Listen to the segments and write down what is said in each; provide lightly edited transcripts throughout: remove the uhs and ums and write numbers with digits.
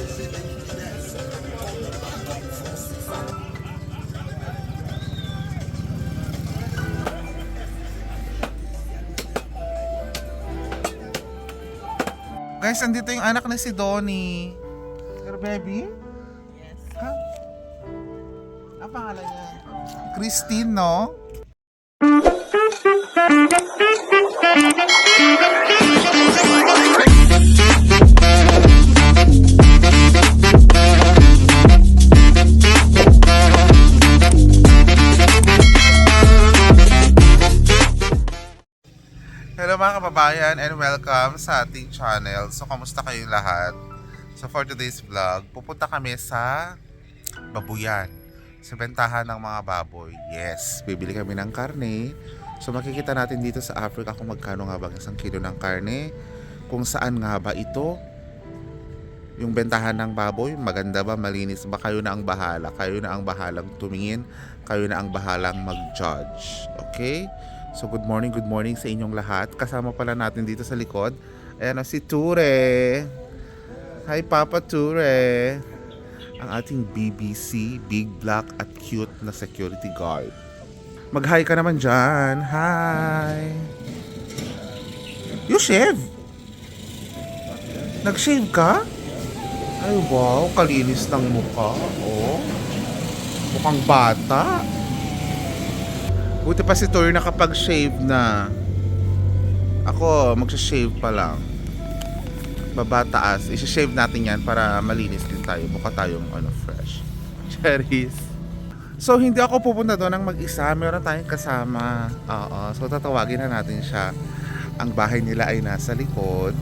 Guys, andito yung anak na si Donnie. Sir baby? Yes. Ha? Ang pangalan niya? Christine, no? Hello mga kababayan and welcome sa ating channel. So, kamusta kayong lahat? So, for today's vlog, pupunta kami sa Babuyan. Sa bentahan ng mga baboy. Yes, bibili kami ng karne. So, makikita natin dito sa Africa kung magkano nga ba isang kilo ng karne. Kung saan nga ba ito. Yung bentahan ng baboy, maganda ba, malinis ba? Kayo na ang bahala. Kayo na ang bahalang tumingin. Kayo na ang bahalang mag-judge. Okay? So good morning sa inyong lahat. Kasama pala natin dito sa likod, ayan si Ture. Hi Papa Ture. Ang ating BBC, big black at cute na security guard. Mag-hi ka naman dyan. Hi. You shave? Nag-shave ka? Ay wow, kalinis ng mukha. Oh. Mukhang bata. Buti pa si Tori nakapag-shave na. Ako, magsa-shave pa lang. Baba taas. I-shave natin yan para malinis din tayo. Mukha tayong fresh. Cherries. So, hindi ako pupunta doon ng mag-isa. Meron tayong kasama. Oo. So, tatawagin na natin siya. Ang bahay nila ay nasa likod.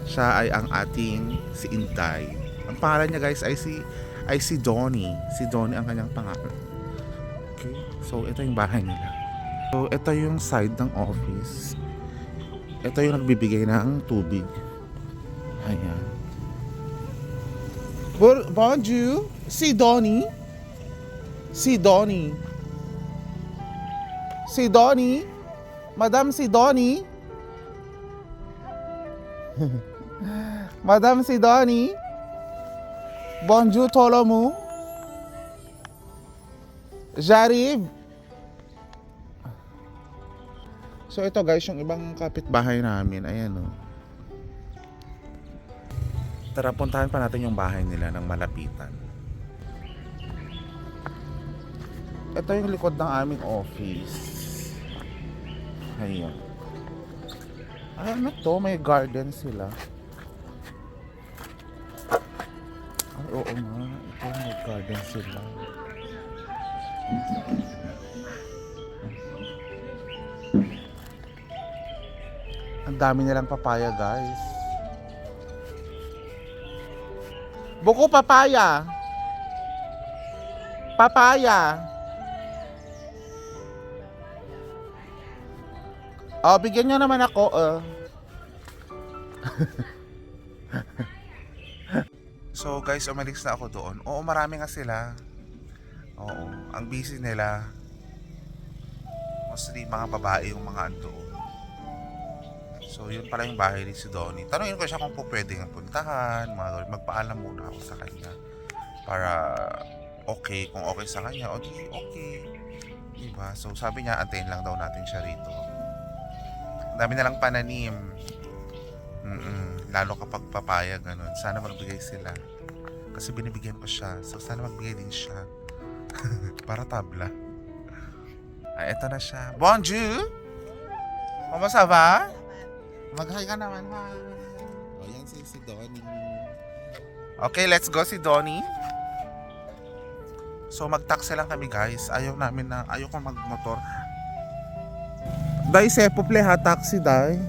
Siya ay ang ating si Inday. Ang pangalan niya guys ay si Donnie. Si Donnie ang kanyang pangalan. Okay. So, ito yung bahay nila. So, ito yung side ng office. Ito yung nagbibigay ng tubig. Ayan. Bonjour. Si Donnie. Si Donnie. Si Donnie. Madam si Donnie. Madam si Donnie. Bonjour tout le monde. J'arrive. So ito guys, yung ibang kapitbahay namin, ayan o. Tara, puntahan pa natin yung bahay nila ng malapitan. Ito yung likod ng aming office. Ayan. Ay, ano to? May garden sila. Ay, oo nga. Ito, may garden sila. Ang dami nilang papaya guys. Buko papaya. Papaya. Oh, bigyan niyo naman ako. So guys, umalis na ako doon. Oo, marami nga sila. Oo, ang busy nila. Mostly mga babae yung mga andoon. So yun pala yung bahay ni si Donnie. Tanungin ko siya kung po pwede nga puntahan. Magpaalam muna ako sa kanya. Para okay, kung okay sa kanya, o di okay. Diba? So sabi niya, antayin lang daw natin siya rito. Ang dami nalang pananim. Lalo kapag papaya, ganun. Sana magbigay sila. Kasi binibigyan ko siya. So sana magbigay din siya. Para tabla. Ay, eto na siya. Bonjour! Comment ça va? Mag-hi ka naman, ha? O, yan si Donnie. Okay, let's go si Donnie. So, mag-taxi lang kami, guys. Ayaw ko mag-motor. Dai, sepuple ha, taxi, dai.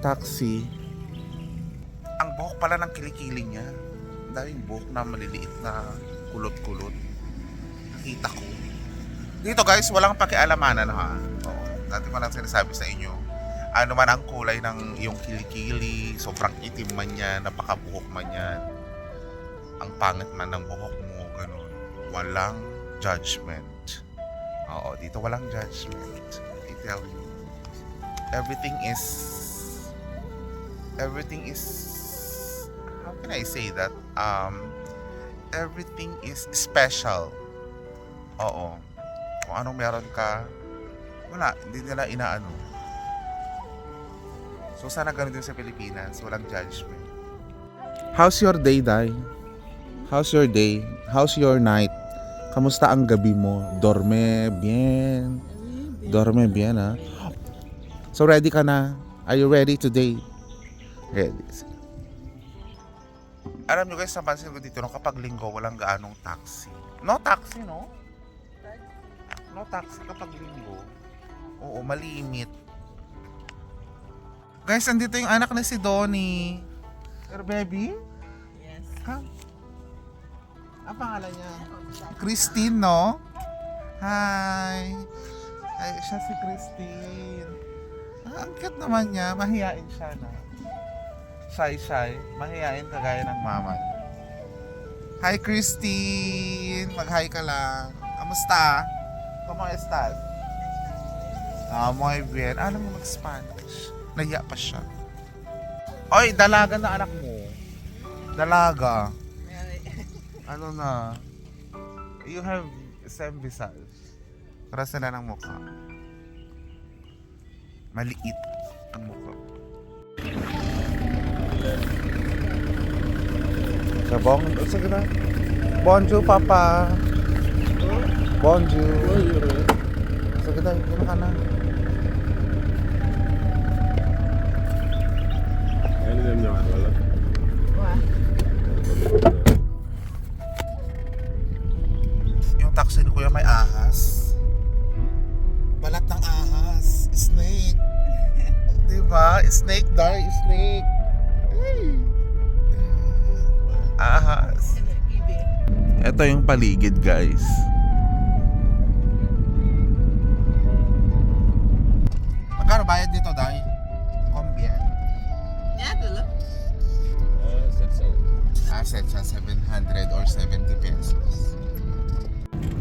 Taxi. Ang buhok pala ng kilikili niya. Dahil yung buhok na maliliit na kulot-kulot. Nakita ko. Dito guys, walang pakialamanan ha. Oo, dati ko lang sinasabi sa inyo. Ano man ang kulay ng iyong kilikili, sobrang itim man yan, napakabuhok man yan. Ang pangit man ng buhok mo, ganun. Walang judgment. Oo, dito walang judgment. I tell you. Everything is how can I say that? Everything is special. Oo. Kung anong meron ka, wala, hindi nila inaano. So sana ganun din sa Pilipinas, walang judgment. How's your day, Day? How's your day? How's your night? Kamusta ang gabi mo? Dorme bien. Dorme bien, ha? So ready ka na? Are you ready today? Ready. Alam nyo guys, napansin ko dito no, kapag linggo walang gaanong taxi. No taxi, no? No taxi kapag linggo. Oo, malimit. Guys, andito yung anak na si Donnie. Your baby? Yes. Ha? Ang pangalan niya? Christine, no? Hi! Ay, siya si Christine. Ang cute naman niya. Mahihain siya na. Shy. Mahihain kagaya ng mama niya. Hi, Christine! Mag-hi ka lang. Kamusta? ¿Cómo estás? Muy bien. Alam mo mag-Spanish. Nahiya pa siya. Oy, dalaga na anak mo. Dalaga. Ano na? You have same visage. Para sila ng mukha. Maliit ang mukha. Sige na. Bonjour, Papa. Bonjour. Sige na, yun ka na. Yung taxi ni Kuya may ahas. Balat ng ahas. Snake. Diba? Snake, Dar. Snake. Ahas. Ito yung paligid, guys. Magkano bayad dito, Day? Combien? Yeah, dulu. Asset sa 700 or 70 pesos.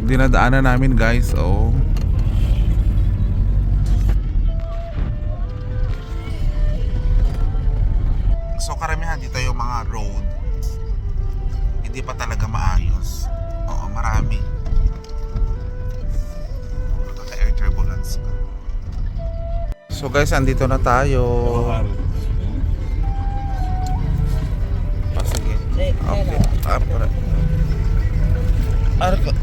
Dinadaanan namin, guys, oh. So karamihan dito yung mga road hindi pa talaga maayos. Oo, marami. Naka-air turbulence ka. So guys, andito na tayo. Sige. Okay. Arko.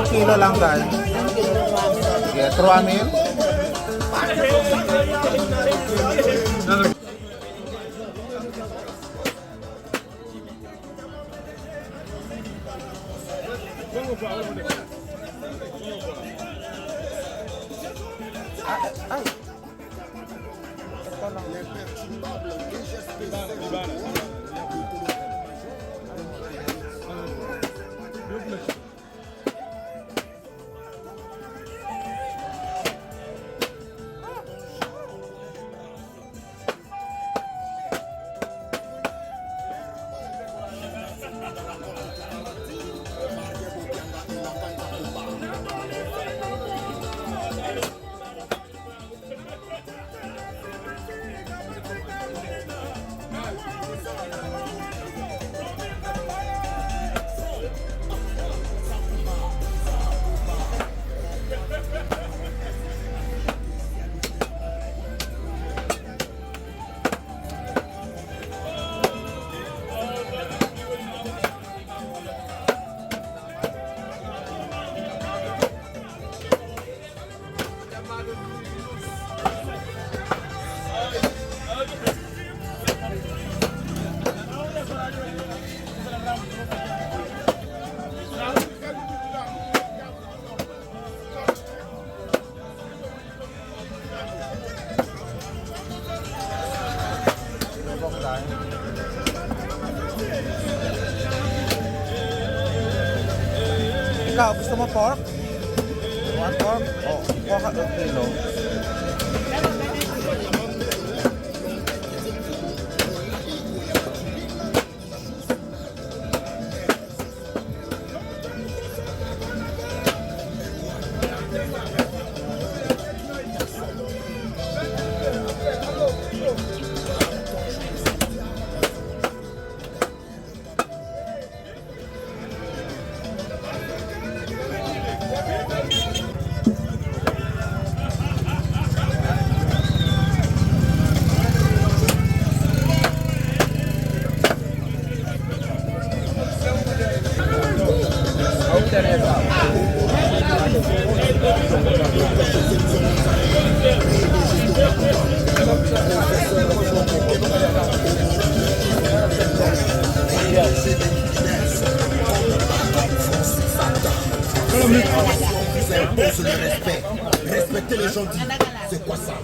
Kilo lang dahil. Sige, truamin. Ay. Ito lang. Ikaw, gusto mo pork? Want pork? Oh, kuha ka 1 kilo. Impose le respect. Respecter les gens disent, c'est quoi ça?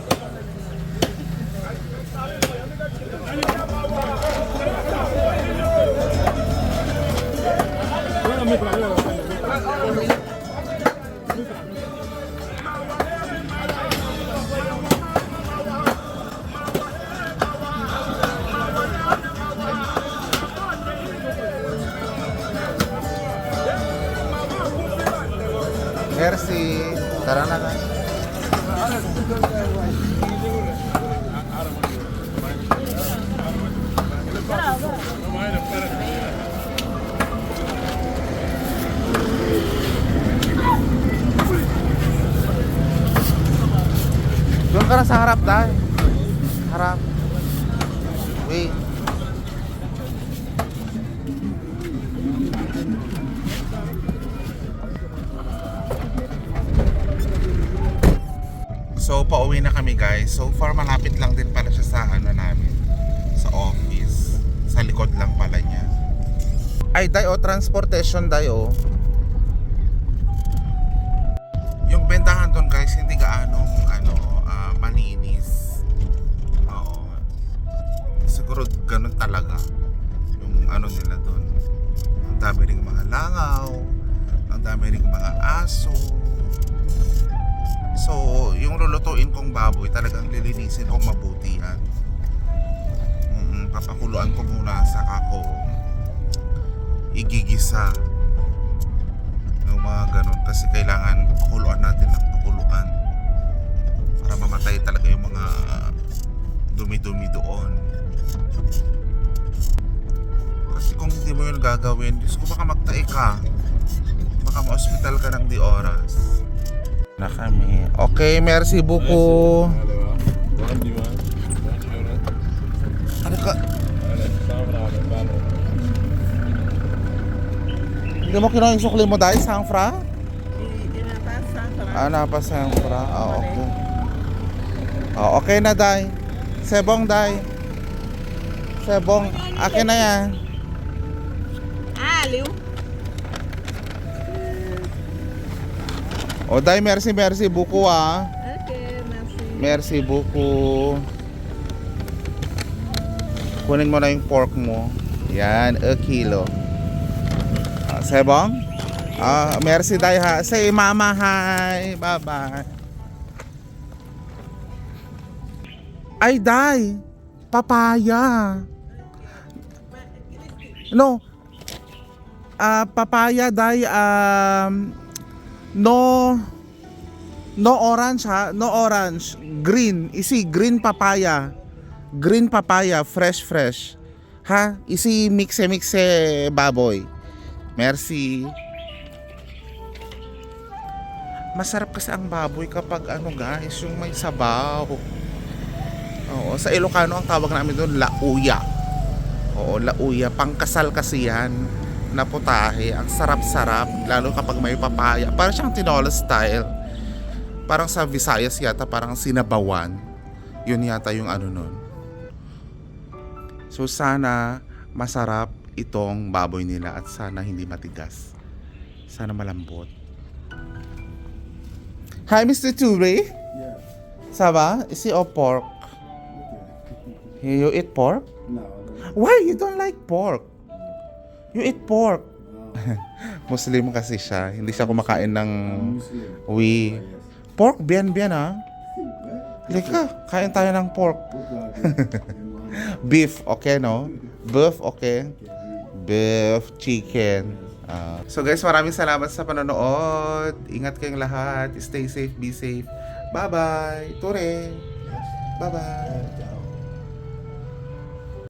Merci. Tara na ka. Doon ka na sa harap dahil. Harap. Wait. So, pauwi na kami guys. So far, malapit lang din pala siya sa ano namin. Sa office. Sa likod lang pala niya. Ay, dayo, transportation dayo. Yung bentahan doon guys, hindi gaanong malinis. Oo. Siguro ganun talaga. Yung ano nila doon. Ang dami ring mga langaw. Ang dami ring mga aso. So, yung lulutuin kong baboy talagang lilinisin kong mabuti yan. Papakuluan ko muna sa ako igigisa ng mga ganun kasi kailangan pakuluan natin ng pakuluan para mamatay talaga yung mga dumi-dumi doon. Kasi kung hindi mo yun gagawin, Diyos ko, baka magtae ka, baka ma-hospital ka ng di oras na kami. Okay, merci beaucoup. Ano ka? Hindi mo kinuha yung sukli mo dahil sangfra? Napa sangfra. Okay. Okay na day. Sebong day. Sebong. Akin na yan. Aliw. O day, merci beaucoup ah. Okay, merci. Merci beaucoup. Kunin mo na yung pork mo. Yan, 1 kilo. Sebong? Merci day ha. Say mama hi. Bye bye. Ay day. Papaya. No. Papaya day no orange ha. No orange. Green. Isi green papaya. Green papaya, fresh. Ha? Isi mixe baboy. Merci. Masarap kasi ang baboy kapag guys, yung may sabaw. Oo, sa Ilocano ang tawag namin doon lauya. Oo, lauya, pangkasal kasi yan na putahe. Ang sarap-sarap lalo kapag may papaya. Parang siyang tinola style. Parang sa Visayas yata, parang sinabawan. Yun yata yung nun. So sana masarap itong baboy nila at sana hindi matigas. Sana malambot. Hi Mr. Ture. Yeah. Saba, is it all pork? You eat pork? No. Why you don't like pork? You eat pork. No. Muslim kasi siya. Hindi siya kumakain ng pork, bien, ah. Lika, kain tayo ng pork. Beef, okay, no? Beef, okay? Beef, chicken. So guys, maraming salamat sa panonood. Ingat kayong lahat. Stay safe, be safe. Bye-bye. Ture. Bye-bye.